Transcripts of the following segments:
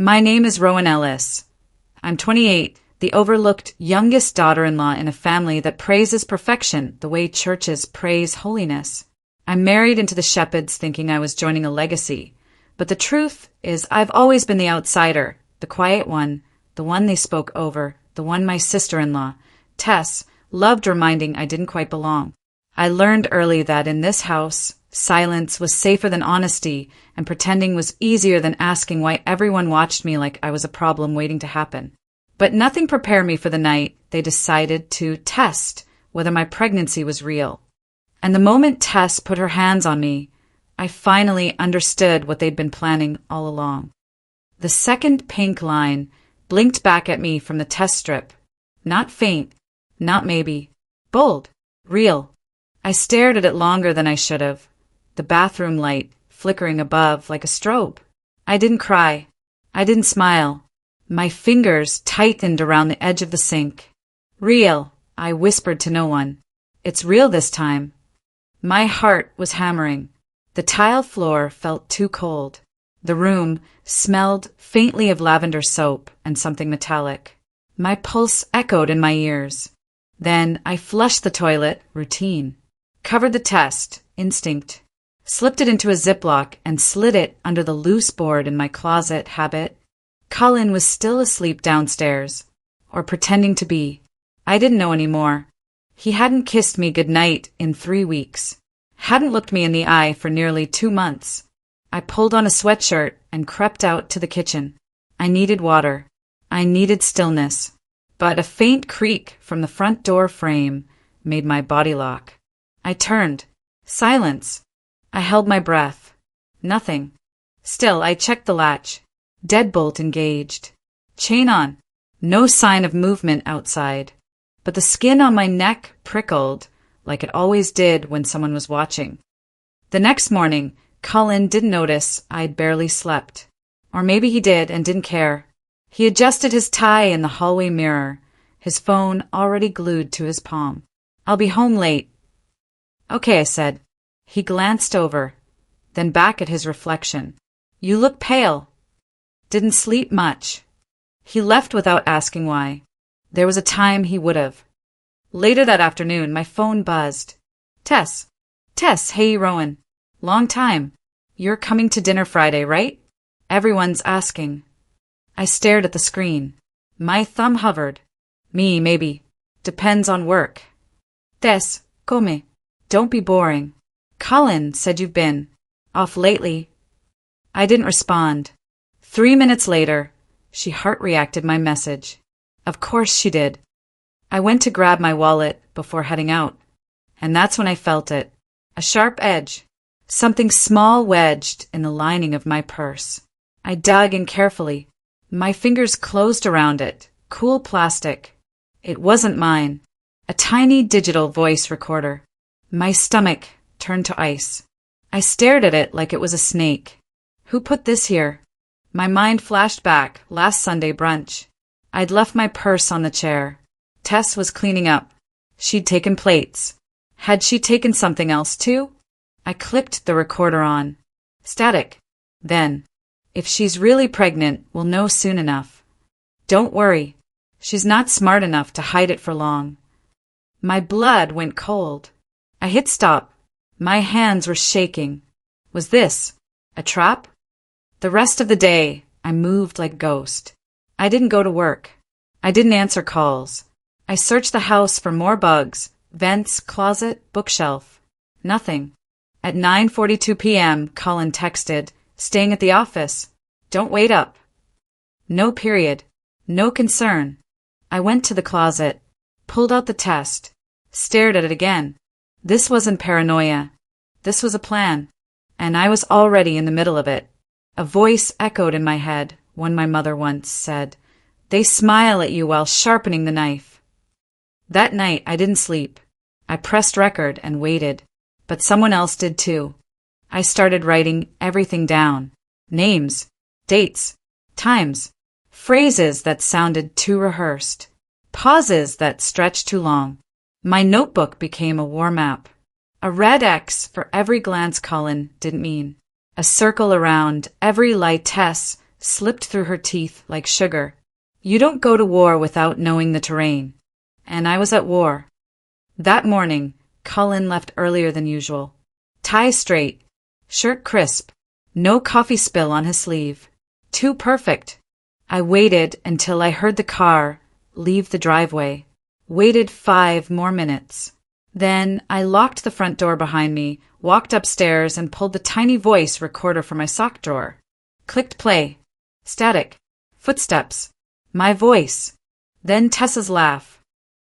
My name is Rowan Ellis. I'm 28, the overlooked youngest daughter-in-law in a family that praises perfection the way churches praise holiness. I'm married into the Shepherds thinking I was joining a legacy, but the truth is I've always been the outsider, the quiet one, the one they spoke over, the one my sister-in-law, Tess, loved reminding I didn't quite belong. I learned early that in this house, silence was safer than honesty, and pretending was easier than asking why everyone watched me like I was a problem waiting to happen. But nothing prepared me for the night they decided to test whether my pregnancy was real. And the moment Tess put her hands on me, I finally understood what they'd been planning all along. The second pink line blinked back at me from the test strip. Not faint, not maybe. Bold. Real. I stared at it longer than I should have. The bathroom light flickering above like a strobe. I didn't cry. I didn't smile. My fingers tightened around the edge of the sink. Real, I whispered to no one. It's real this time. My heart was hammering. The tile floor felt too cold. The room smelled faintly of lavender soap and something metallic. My pulse echoed in my ears. Then I flushed the toilet, routine. Covered the test, instinct. Slipped it into a Ziploc and slid it under the loose board in my closet, habit. Colin was still asleep downstairs, or pretending to be. I didn't know anymore. He hadn't kissed me goodnight in 3 weeks. Hadn't looked me in the eye for nearly 2 months. I pulled on a sweatshirt and crept out to the kitchen. I needed water. I needed stillness. But a faint creak from the front door frame made my body lock. I turned. Silence. I held my breath. Nothing. Still, I checked the latch. Deadbolt engaged. Chain on. No sign of movement outside. But the skin on my neck prickled, like it always did when someone was watching. The next morning, Colin didn't notice I'd barely slept. Or maybe he did and didn't care. He adjusted his tie in the hallway mirror, his phone already glued to his palm. I'll be home late. Okay, I said. He glanced over, then back at his reflection. You look pale. Didn't sleep much. He left without asking why. There was a time he would have. Later that afternoon, my phone buzzed. Tess, hey Rowan. Long time. You're coming to dinner Friday, right? Everyone's asking. I stared at the screen. My thumb hovered. Me, maybe. Depends on work. Tess, come. Don't be boring. Colin said you've been off lately. I didn't respond. 3 minutes later, she heart-reacted my message. Of course she did. I went to grab my wallet before heading out, and that's when I felt it. A sharp edge. Something small wedged in the lining of my purse. I dug in carefully. My fingers closed around it. Cool plastic. It wasn't mine. A tiny digital voice recorder. My stomach turned to ice. I stared at it like it was a snake. Who put this here? My mind flashed back, last Sunday brunch. I'd left my purse on the chair. Tess was cleaning up. She'd taken plates. Had she taken something else too? I clicked the recorder on. Static. Then, if she's really pregnant, we'll know soon enough. Don't worry. She's not smart enough to hide it for long. My blood went cold. I hit stop. My hands were shaking. Was this a trap? The rest of the day, I moved like a ghost. I didn't go to work. I didn't answer calls. I searched the house for more bugs, vents, closet, bookshelf. Nothing. At 9:42 p.m., Colin texted, staying at the office. Don't wait up. No period. No concern. I went to the closet, pulled out the test, stared at it again. This wasn't paranoia. This was a plan. And I was already in the middle of it. A voice echoed in my head, one my mother once said. They smile at you while sharpening the knife. That night, I didn't sleep. I pressed record and waited. But someone else did too. I started writing everything down. Names, dates, times, phrases that sounded too rehearsed, pauses that stretched too long. My notebook became a war map. A red X for every glance Colin didn't mean. A circle around every lie Tess slipped through her teeth like sugar. You don't go to war without knowing the terrain. And I was at war. That morning, Cullen left earlier than usual. Tie straight, shirt crisp, no coffee spill on his sleeve. Too perfect. I waited until I heard the car leave the driveway. Waited 5 more minutes. Then I locked the front door behind me, walked upstairs, and pulled the tiny voice recorder from my sock drawer. Clicked play. Static. Footsteps. My voice. Then Tessa's laugh.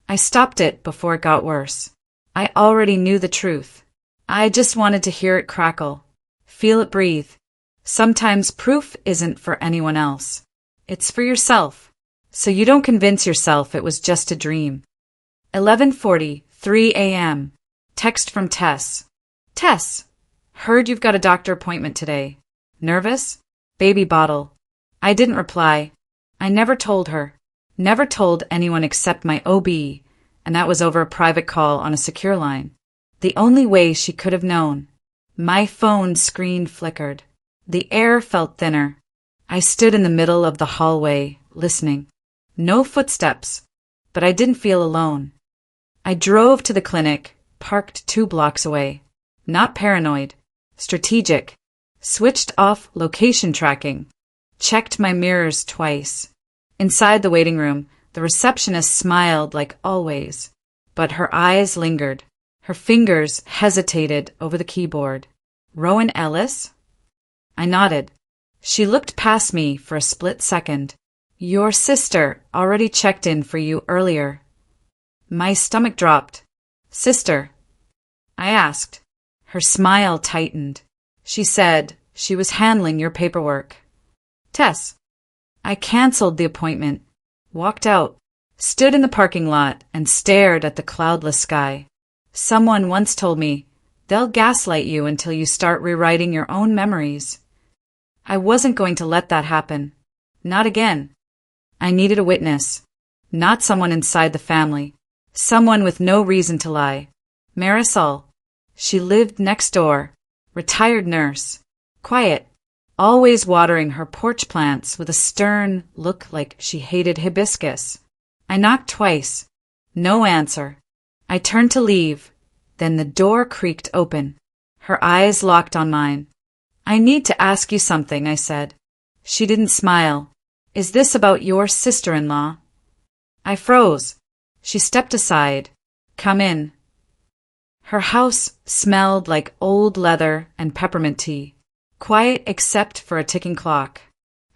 I stopped it before it got worse. I already knew the truth. I just wanted to hear it crackle. Feel it breathe. Sometimes proof isn't for anyone else. It's for yourself. So you don't convince yourself it was just a dream. 11:43 a.m. Text from Tess. Tess, heard you've got a doctor appointment today. Nervous? Baby bottle. I didn't reply. I never told her. Never told anyone except my OB, and that was over a private call on a secure line. The only way she could have known. My phone screen flickered. The air felt thinner. I stood in the middle of the hallway, listening. No footsteps, but I didn't feel alone. I drove to the clinic, parked 2 blocks away. Not paranoid. Strategic. Switched off location tracking. Checked my mirrors twice. Inside the waiting room, the receptionist smiled like always, but her eyes lingered. Her fingers hesitated over the keyboard. Rowan Ellis? I nodded. She looked past me for a split second. Your sister already checked in for you earlier. My stomach dropped. Sister? I asked. Her smile tightened. She said she was handling your paperwork. Tess. I canceled the appointment, walked out, stood in the parking lot, and stared at the cloudless sky. Someone once told me, they'll gaslight you until you start rewriting your own memories. I wasn't going to let that happen. Not again. I needed a witness. Not someone inside the family. Someone with no reason to lie. Marisol. She lived next door. Retired nurse. Quiet. Always watering her porch plants with a stern look like she hated hibiscus. I knocked twice. No answer. I turned to leave. Then the door creaked open. Her eyes locked on mine. I need to ask you something, I said. She didn't smile. Is this about your sister-in-law? I froze. She stepped aside. Come in. Her house smelled like old leather and peppermint tea. Quiet except for a ticking clock.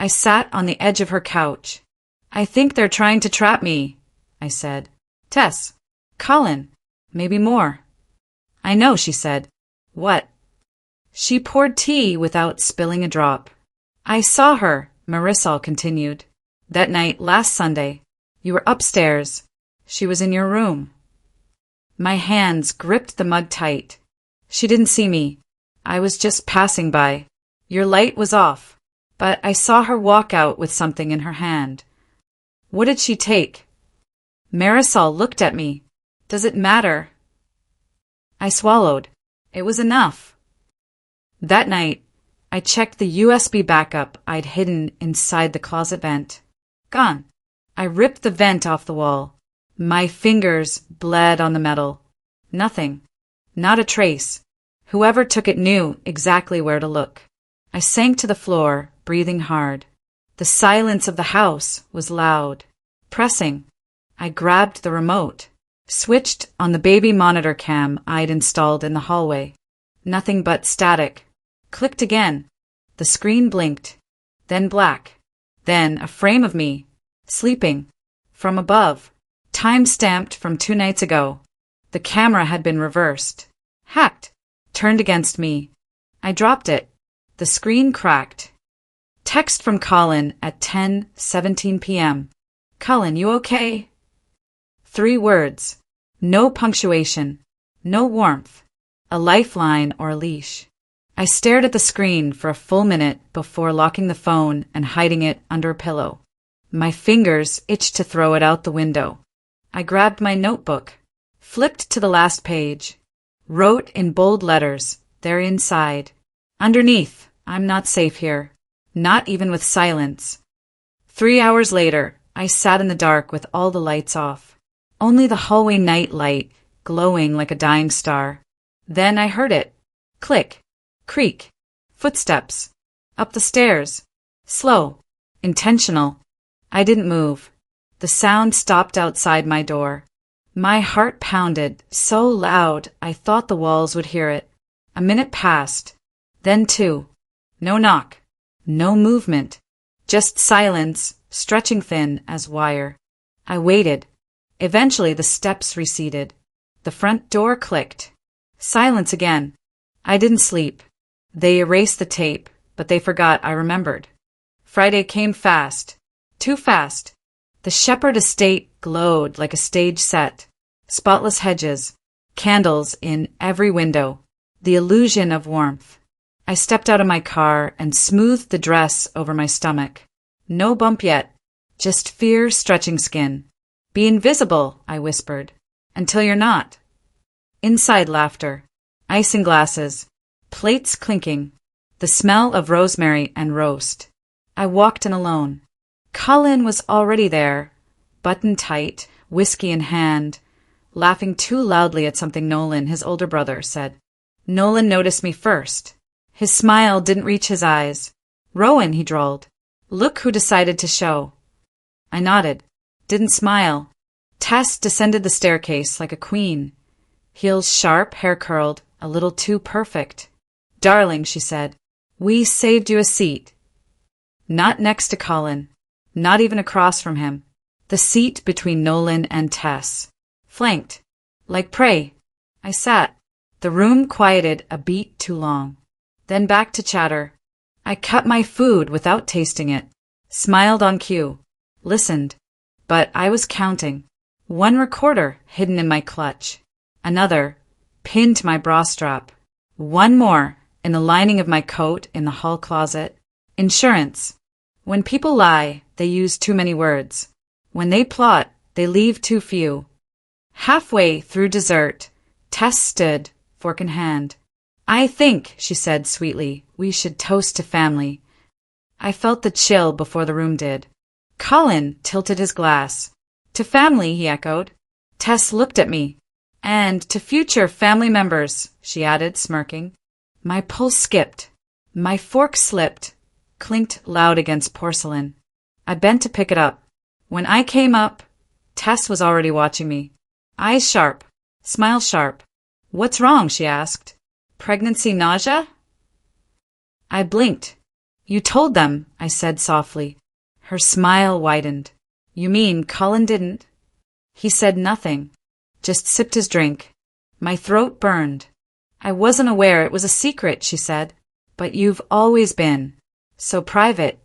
I sat on the edge of her couch. I think they're trying to trap me, I said. Tess. Cullen. Maybe more. I know, she said. What? She poured tea without spilling a drop. I saw her, Marisol continued. That night last Sunday. You were upstairs. She was in your room. My hands gripped the mug tight. She didn't see me. I was just passing by. Your light was off, but I saw her walk out with something in her hand. What did she take? Marisol looked at me. Does it matter? I swallowed. It was enough. That night, I checked the USB backup I'd hidden inside the closet vent. Gone. I ripped the vent off the wall. My fingers bled on the metal. Nothing. Not a trace. Whoever took it knew exactly where to look. I sank to the floor, breathing hard. The silence of the house was loud. Pressing. I grabbed the remote. Switched on the baby monitor cam I'd installed in the hallway. Nothing but static. Clicked again. The screen blinked. Then black. Then a frame of me. Sleeping. From above. Time stamped from 2 nights ago. The camera had been reversed. Hacked. Turned against me. I dropped it. The screen cracked. Text from Colin at 10:17 p.m. Cullen, you okay? 3 words. No punctuation. No warmth. A lifeline or a leash. I stared at the screen for a full minute before locking the phone and hiding it under a pillow. My fingers itched to throw it out the window. I grabbed my notebook. Flipped to the last page. Wrote in bold letters, there inside. Underneath, I'm not safe here. Not even with silence. 3 hours later, I sat in the dark with all the lights off. Only the hallway night light, glowing like a dying star. Then I heard it. Click. Creak. Footsteps. Up the stairs. Slow. Intentional. I didn't move. The sound stopped outside my door. My heart pounded so loud I thought the walls would hear it. A minute passed. Then 2. No knock. No movement. Just silence, stretching thin as wire. I waited. Eventually the steps receded. The front door clicked. Silence again. I didn't sleep. They erased the tape, but they forgot I remembered. Friday came fast. Too fast. The Shepherd estate glowed like a stage set. Spotless hedges. Candles in every window. The illusion of warmth. I stepped out of my car and smoothed the dress over my stomach. No bump yet. Just fear stretching skin. Be invisible, I whispered. Until you're not. Inside laughter. Ice in glasses. Plates clinking. The smell of rosemary and roast. I walked in alone. Colin was already there, buttoned tight, whiskey in hand, laughing too loudly at something Nolan, his older brother, said. Nolan noticed me first. His smile didn't reach his eyes. Rowan, he drawled. Look who decided to show. I nodded. Didn't smile. Tess descended the staircase like a queen. Heels sharp, hair curled, a little too perfect. Darling, she said, we saved you a seat. Not next to Colin. Not even across from him. The seat between Nolan and Tess. Flanked. Like prey. I sat. The room quieted a beat too long. Then back to chatter. I cut my food without tasting it. Smiled on cue. Listened. But I was counting. 1 recorder hidden in my clutch. Another, pinned to my bra strap. 1 more, in the lining of my coat in the hall closet. Insurance. When people lie, they use too many words. When they plot, they leave too few. Halfway through dessert, Tess stood, fork in hand. I think, she said sweetly, we should toast to family. I felt the chill before the room did. Colin tilted his glass. To family, he echoed. Tess looked at me. And to future family members, she added, smirking. My pulse skipped. My fork slipped, clinked loud against porcelain. I bent to pick it up. When I came up, Tess was already watching me. Eyes sharp, smile sharp. What's wrong? She asked. Pregnancy nausea? I blinked. You told them, I said softly. Her smile widened. You mean Colin didn't? He said nothing, just sipped his drink. My throat burned. I wasn't aware it was a secret, she said. But you've always been so private.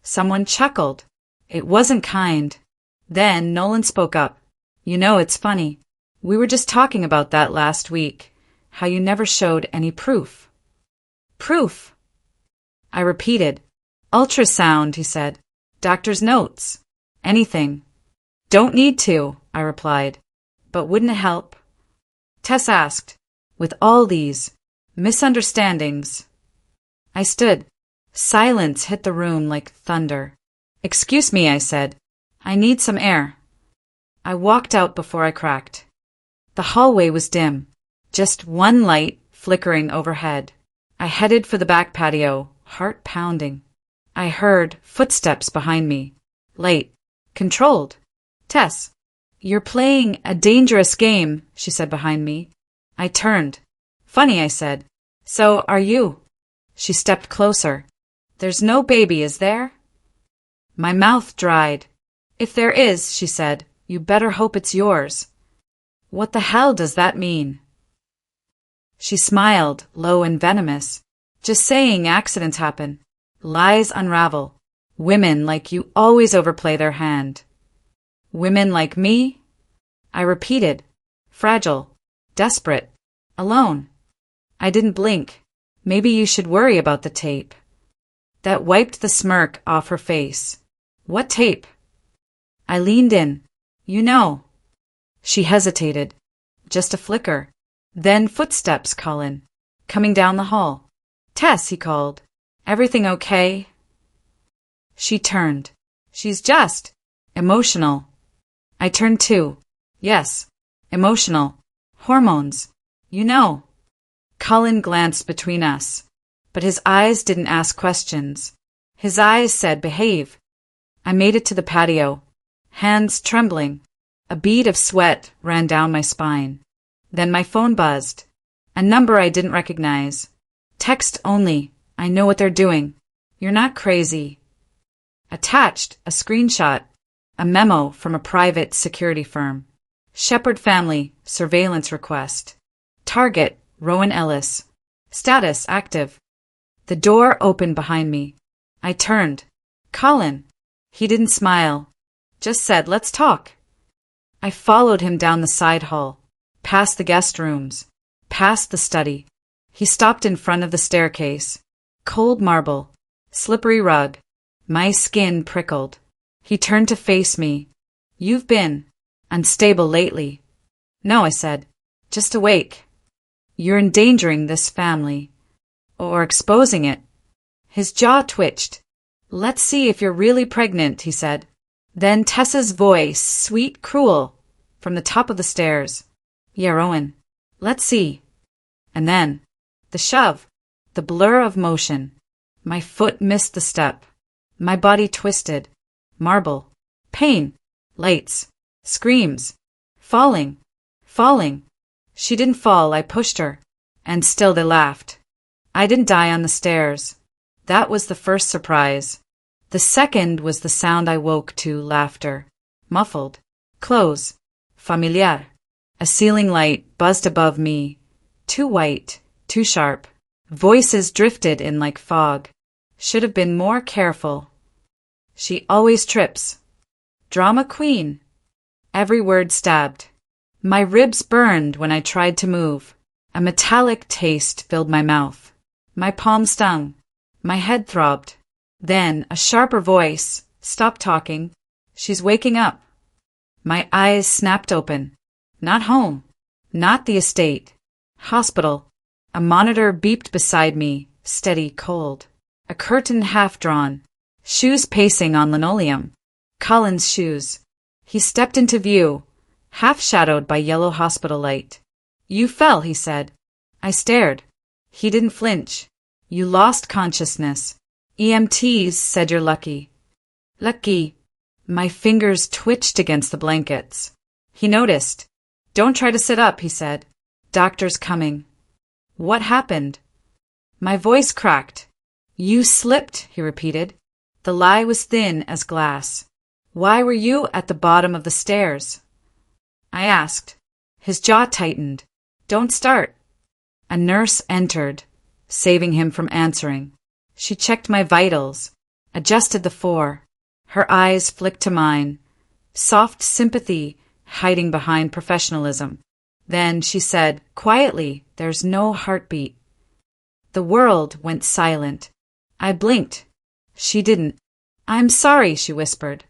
Someone chuckled. It wasn't kind. Then Nolan spoke up. You know, it's funny. We were just talking about that last week. How you never showed any proof. Proof? I repeated. Ultrasound, he said. Doctor's notes. Anything. Don't need to, I replied. But wouldn't it help? Tess asked. With all these misunderstandings. I stood. Silence hit the room like thunder. Excuse me, I said. I need some air. I walked out before I cracked. The hallway was dim. Just one light flickering overhead. I headed for the back patio, heart pounding. I heard footsteps behind me. Late. Controlled. Tess. You're playing a dangerous game, she said behind me. I turned. Funny, I said. So are you. She stepped closer. There's no baby, is there? My mouth dried. If there is, she said, you better hope it's yours. What the hell does that mean? She smiled, low and venomous. Just saying accidents happen. Lies unravel. Women like you always overplay their hand. Women like me? I repeated. Fragile. Desperate. Alone. I didn't blink. Maybe you should worry about the tape. That wiped the smirk off her face. What tape? I leaned in. You know. She hesitated. Just a flicker. Then footsteps, Colin. Coming down the hall. Tess, he called. Everything okay? She turned. She's just emotional. I turned too. Yes, emotional. Hormones. You know. Colin glanced between us, but his eyes didn't ask questions. His eyes said, behave. I made it to the patio, hands trembling. A bead of sweat ran down my spine. Then my phone buzzed. A number I didn't recognize. Text only. I know what they're doing. You're not crazy. Attached, a screenshot. A memo from a private security firm. Shepherd family, surveillance request. Target, Rowan Ellis. Status, active. The door opened behind me. I turned. Colin. He didn't smile. Just said, let's talk. I followed him down the side hall, past the guest rooms, past the study. He stopped in front of the staircase. Cold marble. Slippery rug. My skin prickled. He turned to face me. You've been unstable lately. No, I said. Just awake. You're endangering this family. Or exposing it. His jaw twitched. Let's see if you're really pregnant, he said. Then Tessa's voice, sweet, cruel, from the top of the stairs. Yeah, Rowan. Let's see. And then, the shove, the blur of motion. My foot missed the step. My body twisted. Marble. Pain. Lights. Screams. Falling. Falling. She didn't fall, I pushed her. And still they laughed. I didn't die on the stairs. That was the first surprise. The second was the sound I woke to, laughter. Muffled. Close. Familiar. A ceiling light buzzed above me. Too white. Too sharp. Voices drifted in like fog. Should have been more careful. She always trips. Drama queen. Every word stabbed. My ribs burned when I tried to move. A metallic taste filled my mouth. My palm stung. My head throbbed. Then a sharper voice. Stop talking. She's waking up. My eyes snapped open. Not home. Not the estate. Hospital. A monitor beeped beside me, steady, cold. A curtain half drawn. Shoes pacing on linoleum. Colin's shoes. He stepped into view, half shadowed by yellow hospital light. You fell, he said. I stared. He didn't flinch. You lost consciousness. EMTs said you're lucky. Lucky. My fingers twitched against the blankets. He noticed. Don't try to sit up, he said. Doctor's coming. What happened? My voice cracked. You slipped, he repeated. The lie was thin as glass. Why were you at the bottom of the stairs? I asked. His jaw tightened. Don't start. A nurse entered, saving him from answering. She checked my vitals, adjusted the 4. Her eyes flicked to mine, soft sympathy hiding behind professionalism. Then she said, quietly, there's no heartbeat. The world went silent. I blinked. She didn't. I'm sorry, she whispered.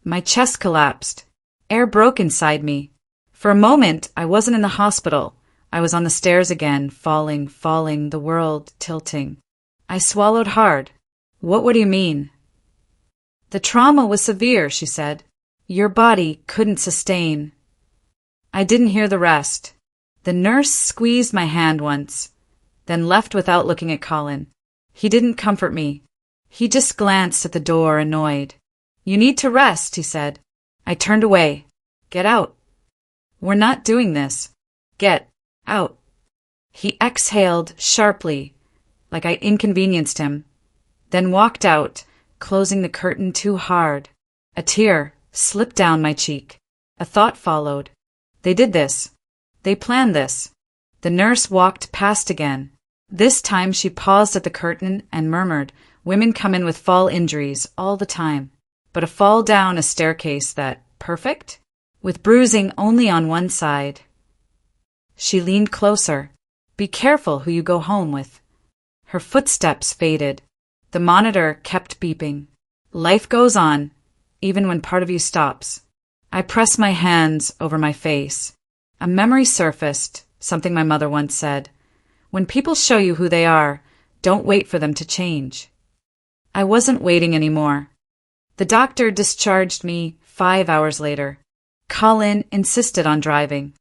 My chest collapsed. Air broke inside me. For a moment, I wasn't in the hospital. I was on the stairs again, falling, the world tilting. I swallowed hard. What do you mean? The trauma was severe, she said. Your body couldn't sustain. I didn't hear the rest. The nurse squeezed my hand once, then left without looking at Colin. He didn't comfort me. He just glanced at the door, annoyed. You need to rest, he said. I turned away. Get out. We're not doing this. Get out. He exhaled sharply, like I inconvenienced him, then walked out, closing the curtain too hard. A tear slipped down my cheek. A thought followed. They did this. They planned this. The nurse walked past again. This time she paused at the curtain and murmured, women come in with fall injuries all the time, but a fall down a staircase that, perfect? With bruising only on one side. She leaned closer. Be careful who you go home with. Her footsteps faded. The monitor kept beeping. Life goes on, even when part of you stops. I pressed my hands over my face. A memory surfaced, something my mother once said. When people show you who they are, don't wait for them to change. I wasn't waiting anymore. The doctor discharged me 5 hours later. Colin insisted on driving.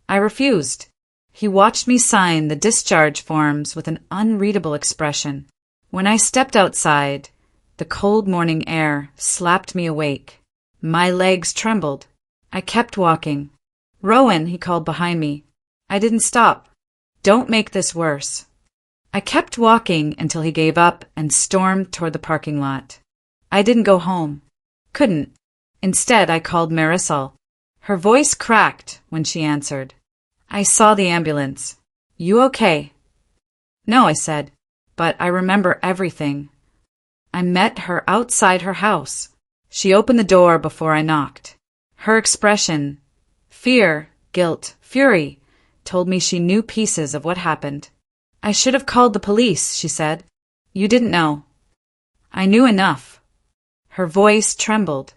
I refused. He watched me sign the discharge forms with an unreadable expression. When I stepped outside, the cold morning air slapped me awake. My legs trembled. I kept walking. "Rowan," he called behind me. I didn't stop. "Don't make this worse." I kept walking until he gave up and stormed toward the parking lot. I didn't go home. Couldn't. Instead, I called Marisol. Her voice cracked when she answered. "I saw the ambulance. You okay?" "No," I said, "but I remember everything." I met her outside her house. She opened the door before I knocked. Her expression, fear, guilt, fury, told me she knew pieces of what happened. "I should have called the police," she said. "You didn't know." I knew enough. Her voice trembled.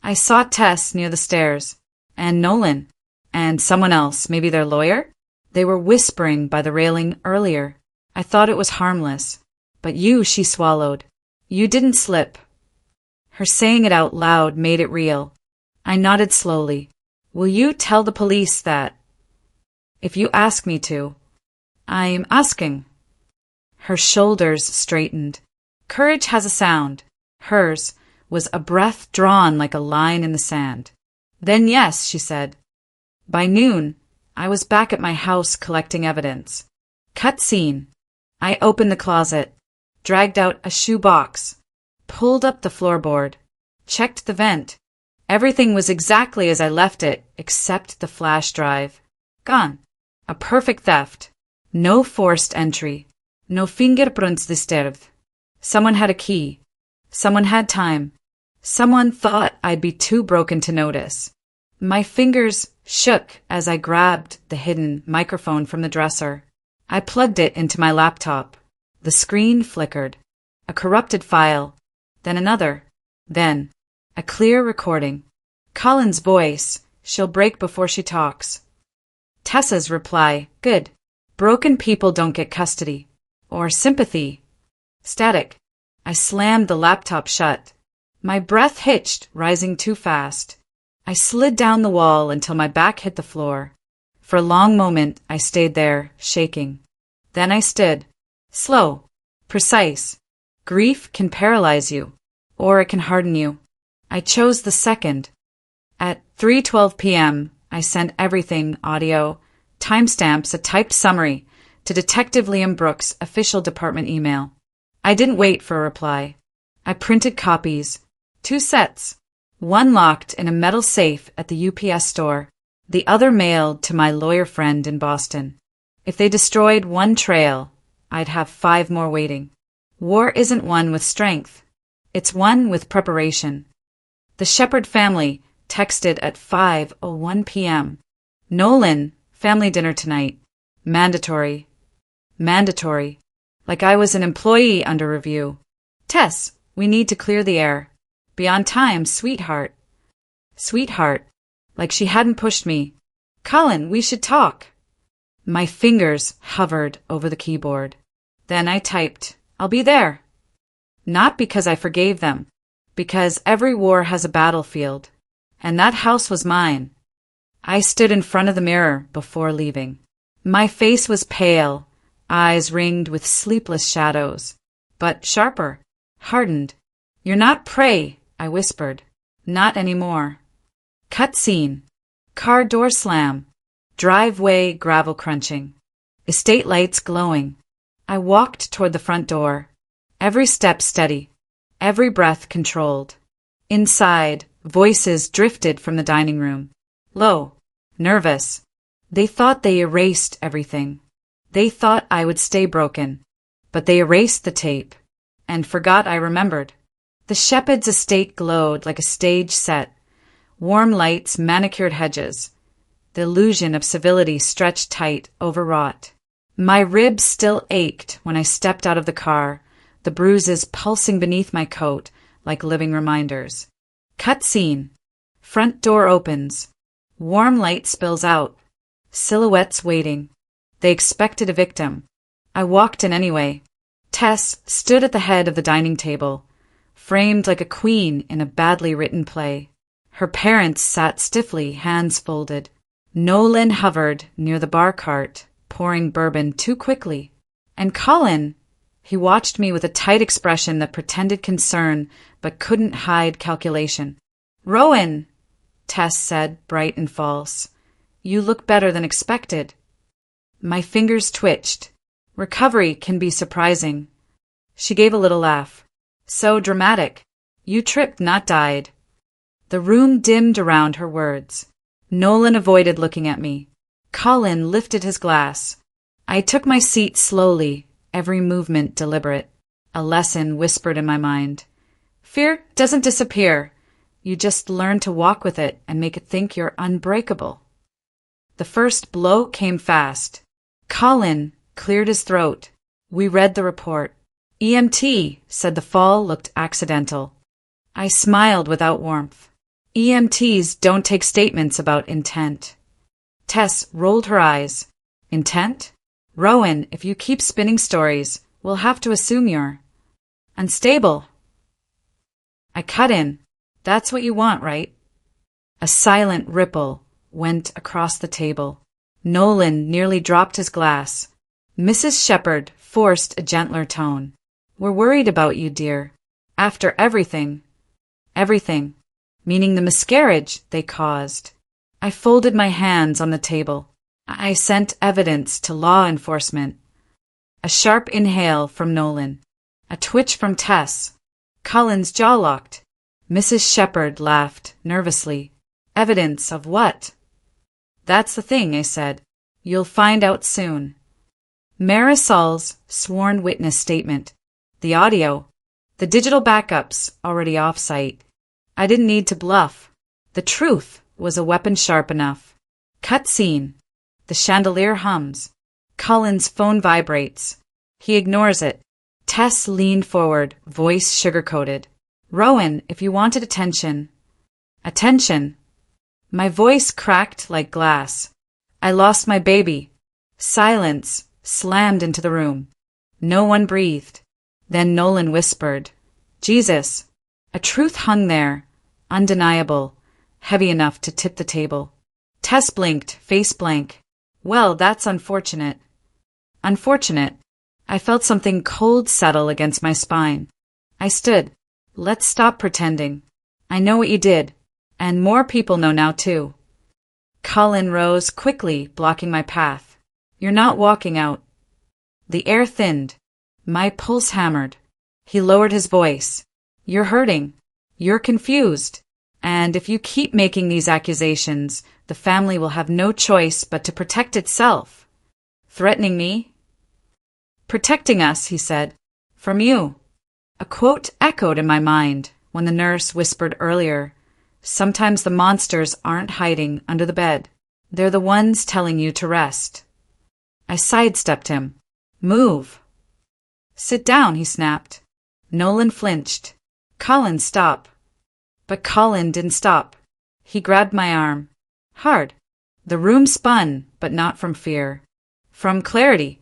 I saw Tess near the stairs, and Nolan, and someone else, maybe their lawyer. They were whispering by the railing earlier. I thought it was harmless. "But you," she swallowed. "You didn't slip." Her saying it out loud made it real. I nodded slowly. "Will you tell the police that?" "If you ask me to." "I'm asking." Her shoulders straightened. Courage has a sound. Hers was a breath drawn like a line in the sand. "Then yes," she said. By noon, I was back at my house collecting evidence. Cut scene. I opened the closet, dragged out a shoe box, pulled up the floorboard, checked the vent. Everything was exactly as I left it, except the flash drive. Gone. A perfect theft. No forced entry. No fingerprints disturbed. Someone had a key. Someone had time. Someone thought I'd be too broken to notice. My fingers shook as I grabbed the hidden microphone from the dresser. I plugged it into my laptop. The screen flickered. A corrupted file. Then another. Then a clear recording. Colin's voice. "She'll break before she talks." Tessa's reply. "Good. Broken people don't get custody. Or sympathy." Static. I slammed the laptop shut. My breath hitched, rising too fast. I slid down the wall until my back hit the floor. For a long moment, I stayed there, shaking. Then I stood. Slow. Precise. Grief can paralyze you, or it can harden you. I chose the second. At 3:12 p.m., I sent everything, audio, timestamps, a typed summary, to Detective Liam Brooks' official department email. I didn't wait for a reply. I printed copies. 2 sets. One locked in a metal safe at the UPS store, the other mailed to my lawyer friend in Boston. If they destroyed one trail, I'd have 5 more waiting. War isn't won with strength. It's won with preparation. The Shepherd family texted at 5:01 p.m. "Nolan, family dinner tonight. Mandatory. Mandatory. Like I was an employee under review. Tess, we need to clear the air. Be on time, sweetheart." Sweetheart. Like she hadn't pushed me. "Colin, we should talk." My fingers hovered over the keyboard. Then I typed, "I'll be there." Not because I forgave them. Because every war has a battlefield. And that house was mine. I stood in front of the mirror before leaving. My face was pale, eyes ringed with sleepless shadows, but sharper, hardened. "You're not prey," I whispered. "Not anymore." Cut scene. Car door slam. Driveway gravel crunching. Estate lights glowing. I walked toward the front door. Every step steady. Every breath controlled. Inside, voices drifted from the dining room. Low. Nervous. They thought they erased everything. They thought I would stay broken. But they erased the tape. And forgot I remembered. The Shepherd's estate glowed like a stage set. Warm lights, manicured hedges. The illusion of civility stretched tight, overwrought. My ribs still ached when I stepped out of the car, the bruises pulsing beneath my coat like living reminders. Cut scene. Front door opens. Warm light spills out. Silhouettes waiting. They expected a victim. I walked in anyway. Tess stood at the head of the dining table, framed like a queen in a badly written play. Her parents sat stiffly, hands folded. Nolan hovered near the bar cart, pouring bourbon too quickly. And Colin, he watched me with a tight expression that pretended concern but couldn't hide calculation. "Rowan," Tess said, bright and false. "You look better than expected." My fingers twitched. Recovery can be surprising. She gave a little laugh. "So dramatic. You tripped, not died." The room dimmed around her words. Nolan avoided looking at me. Colin lifted his glass. I took my seat slowly, every movement deliberate. A lesson whispered in my mind. Fear doesn't disappear. You just learn to walk with it and make it think you're unbreakable. The first blow came fast. Colin cleared his throat. We read the report. EMT said the fall looked accidental. I smiled without warmth. EMTs don't take statements about intent. Tess rolled her eyes. Intent? Rowan, if you keep spinning stories, we'll have to assume you're unstable. I cut in. That's what you want, right? A silent ripple went across the table. Nolan nearly dropped his glass. Mrs. Shepherd forced a gentler tone. We're worried about you, dear. After everything. Everything. Meaning the miscarriage they caused. I folded my hands on the table. I sent evidence to law enforcement. A sharp inhale from Nolan. A twitch from Tess. Colin's jaw locked. Mrs. Shepherd laughed nervously. Evidence of what? That's the thing, I said. You'll find out soon. Marisol's sworn witness statement. The audio. The digital backups already off-site. I didn't need to bluff. The truth was a weapon sharp enough. Cut scene. The chandelier hums. Colin's phone vibrates. He ignores it. Tess leaned forward, voice sugar-coated. Rowan, if you wanted attention. Attention. My voice cracked like glass. I lost my baby. Silence slammed into the room. No one breathed. Then Nolan whispered, Jesus. A truth hung there, undeniable, heavy enough to tip the table. Tess blinked, face blank. Well, that's unfortunate. Unfortunate. I felt something cold settle against my spine. I stood. Let's stop pretending. I know what you did, and more people know now too. Colin rose quickly, blocking my path. You're not walking out. The air thinned. My pulse hammered. He lowered his voice. You're hurting. You're confused. And if you keep making these accusations, the family will have no choice but to protect itself. Threatening me? Protecting us, he said. From you. A quote echoed in my mind when the nurse whispered earlier, sometimes the monsters aren't hiding under the bed. They're the ones telling you to rest. I sidestepped him. Move. Sit down, he snapped. Nolan flinched. Colin, stop. But Colin didn't stop. He grabbed my arm. Hard. The room spun, but not from fear. From clarity.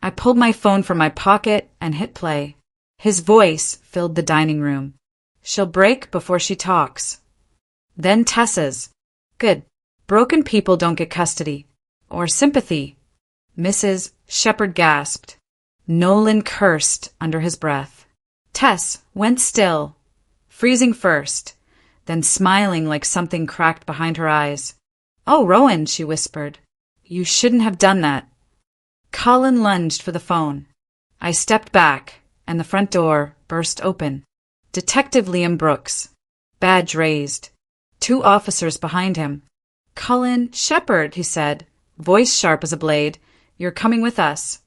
I pulled my phone from my pocket and hit play. His voice filled the dining room. She'll break before she talks. Then Tessa's. Good. Broken people don't get custody. Or sympathy. Mrs. Shepherd gasped. Nolan cursed under his breath. Tess went still, freezing first, then smiling like something cracked behind her eyes. Oh, Rowan, she whispered. You shouldn't have done that. Colin lunged for the phone. I stepped back, and the front door burst open. Detective Liam Brooks, badge raised. 2 officers behind him. Colin Shepherd, he said, voice sharp as a blade. You're coming with us.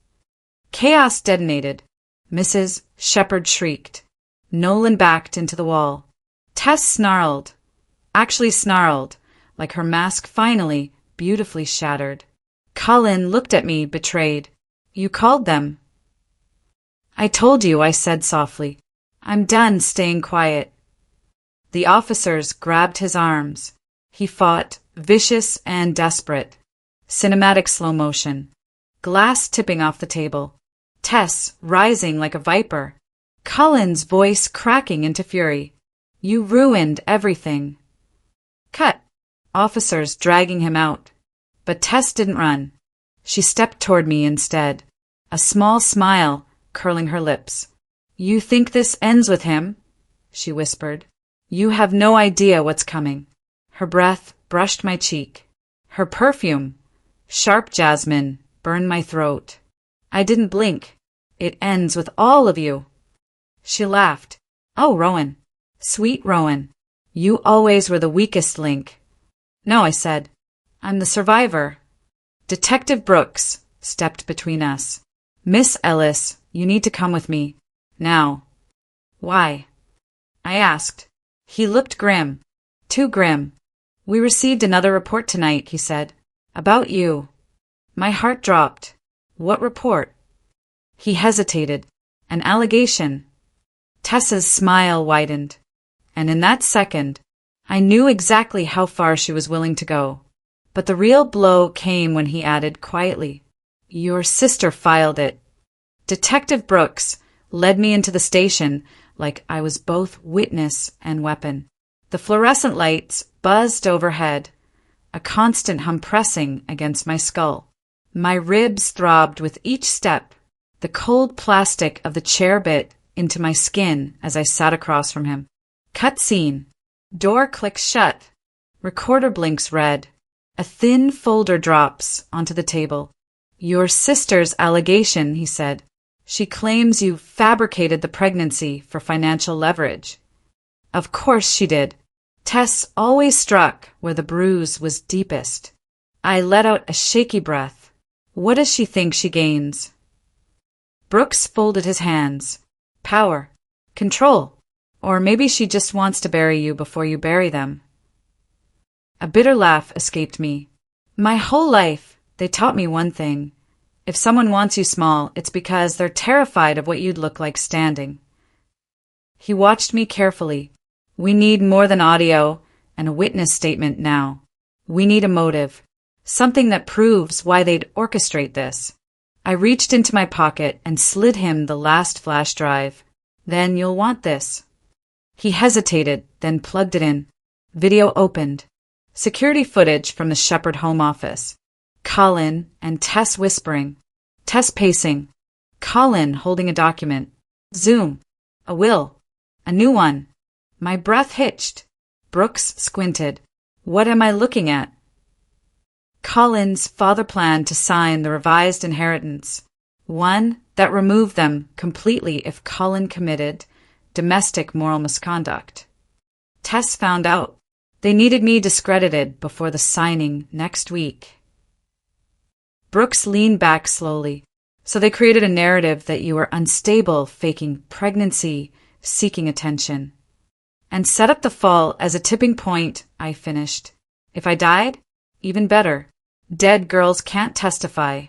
Chaos detonated. Mrs. Shepherd shrieked. Nolan backed into the wall. Tess snarled. Actually snarled, like her mask finally, beautifully shattered. Colin looked at me, betrayed. You called them. I told you, I said softly. I'm done staying quiet. The officers grabbed his arms. He fought, vicious and desperate. Cinematic slow motion. Glass tipping off the table. Tess rising like a viper. Colin's voice cracking into fury. You ruined everything. Cut. Officers dragging him out. But Tess didn't run. She stepped toward me instead, a small smile curling her lips. You think this ends with him? She whispered. You have no idea what's coming. Her breath brushed my cheek. Her perfume, sharp jasmine, burned my throat. I didn't blink. It ends with all of you. She laughed. Oh, Rowan. Sweet Rowan. You always were the weakest link. No, I said. I'm the survivor. Detective Brooks stepped between us. Miss Ellis, you need to come with me. Now. Why? I asked. He looked grim. Too grim. We received another report tonight, he said. About you. My heart dropped. What report? He hesitated. An allegation. Tessa's smile widened. And in that second, I knew exactly how far she was willing to go. But the real blow came when he added quietly, Your sister filed it. Detective Brooks led me into the station like I was both witness and weapon. The fluorescent lights buzzed overhead, a constant hum pressing against my skull. My ribs throbbed with each step. The cold plastic of the chair bit into my skin as I sat across from him. Cut scene. Door clicks shut. Recorder blinks red. A thin folder drops onto the table. Your sister's allegation, he said. She claims you fabricated the pregnancy for financial leverage. Of course she did. Tess always struck where the bruise was deepest. I let out a shaky breath. What does she think she gains? Brooks folded his hands. Power. Control. Or maybe she just wants to bury you before you bury them. A bitter laugh escaped me. My whole life, they taught me one thing. If someone wants you small, it's because they're terrified of what you'd look like standing. He watched me carefully. We need more than audio and a witness statement now. We need a motive. Something that proves why they'd orchestrate this. I reached into my pocket and slid him the last flash drive. Then you'll want this. He hesitated, then plugged it in. Video opened. Security footage from the Shepherd home office. Colin and Tess whispering. Tess pacing. Colin holding a document. Zoom. A will. A new one. My breath hitched. Brooks squinted. What am I looking at? Colin's father planned to sign the revised inheritance. One that removed them completely if Colin committed domestic moral misconduct. Tess found out. They needed me discredited before the signing next week. Brooks leaned back slowly. So they created a narrative that you were unstable, faking pregnancy, seeking attention. And set up the fall as a tipping point, I finished. If I died, even better. Dead girls can't testify.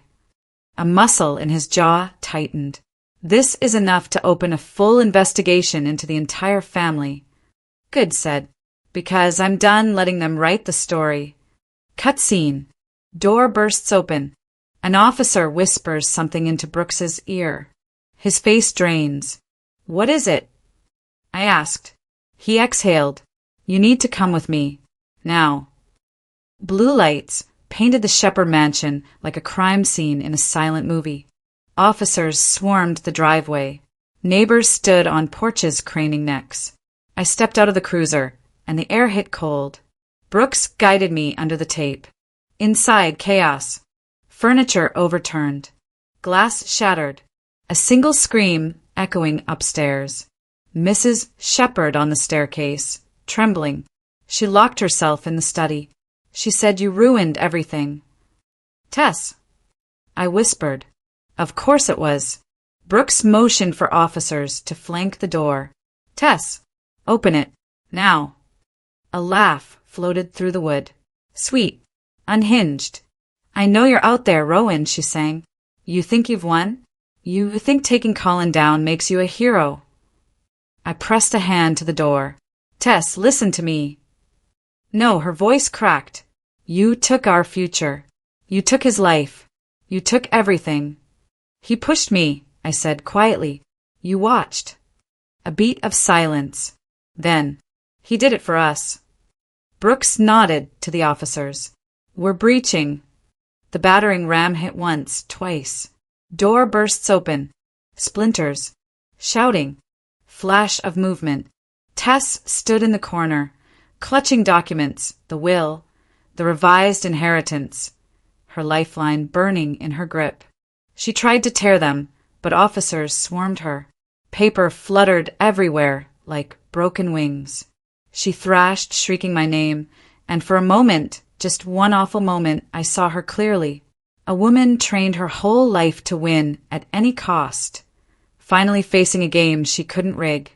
A muscle in his jaw tightened. This is enough to open a full investigation into the entire family. Good, said. Because I'm done letting them write the story. Cut scene. Door bursts open. An officer whispers something into Brooks's ear. His face drains. What is it? I asked. He exhaled. You need to come with me. Now. Blue lights painted the Shepherd mansion like a crime scene in a silent movie. Officers swarmed the driveway. Neighbors stood on porches craning necks. I stepped out of the cruiser, and the air hit cold. Brooks guided me under the tape. Inside, chaos. Furniture overturned. Glass shattered. A single scream echoing upstairs. Mrs. Shepherd on the staircase, trembling. She locked herself in the study. She said you ruined everything. Tess. I whispered. Of course it was. Brooks motioned for officers to flank the door. Tess, open it. Now. A laugh floated through the wood. Sweet. Unhinged. I know you're out there, Rowan, she sang. You think you've won? You think taking Colin down makes you a hero. I pressed a hand to the door. Tess, listen to me. No, her voice cracked. You took our future. You took his life. You took everything. He pushed me, I said quietly. You watched. A beat of silence. Then, he did it for us. Brooks nodded to the officers. We're breaching. The battering ram hit once, twice. Door bursts open. Splinters. Shouting. Flash of movement. Tess stood in the corner, clutching documents, the will, the revised inheritance, her lifeline burning in her grip. She tried to tear them, but officers swarmed her. Paper fluttered everywhere like broken wings. She thrashed, shrieking my name, and for a moment, just one awful moment, I saw her clearly. A woman trained her whole life to win at any cost, finally facing a game she couldn't rig.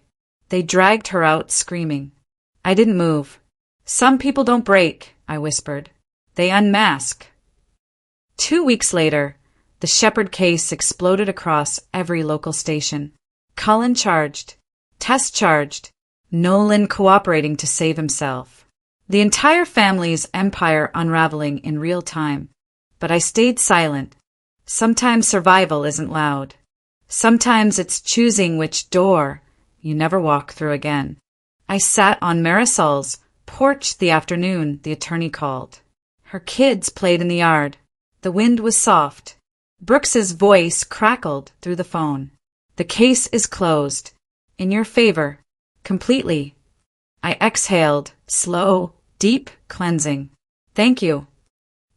They dragged her out screaming. I didn't move. Some people don't break, I whispered. They unmask. 2 weeks later, the Shepherd case exploded across every local station. Cullen charged. Tess charged. Nolan cooperating to save himself. The entire family's empire unraveling in real time. But I stayed silent. Sometimes survival isn't loud. Sometimes it's choosing which door you never walk through again. I sat on Marisol's porch the afternoon the attorney called. Her kids played in the yard. The wind was soft. Brooks's voice crackled through the phone. The case is closed. In your favor. Completely. I exhaled, slow, deep cleansing. Thank you.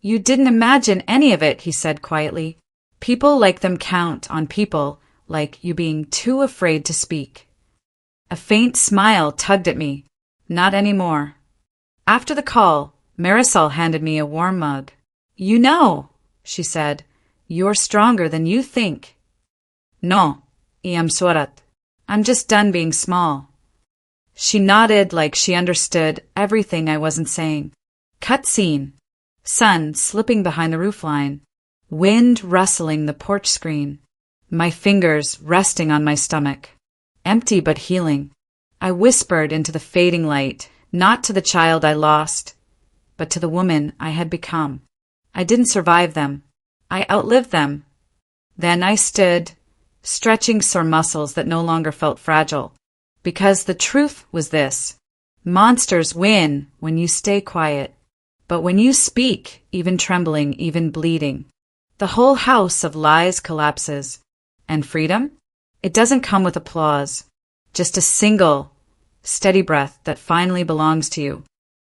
You didn't imagine any of it, he said quietly. People like them count on people like you being too afraid to speak. A faint smile tugged at me. Not anymore. After the call, Marisol handed me a warm mug. You know, she said, you're stronger than you think. No, I am surat. I'm just done being small. She nodded like she understood everything I wasn't saying. Cut scene. Sun slipping behind the roofline. Wind rustling the porch screen. My fingers resting on my stomach. Empty but healing. I whispered into the fading light, not to the child I lost, but to the woman I had become. I didn't survive them. I outlived them. Then I stood, stretching sore muscles that no longer felt fragile. Because the truth was this. Monsters win when you stay quiet. But when you speak, even trembling, even bleeding, the whole house of lies collapses. And freedom? It doesn't come with applause. Just a single, steady breath that finally belongs to you.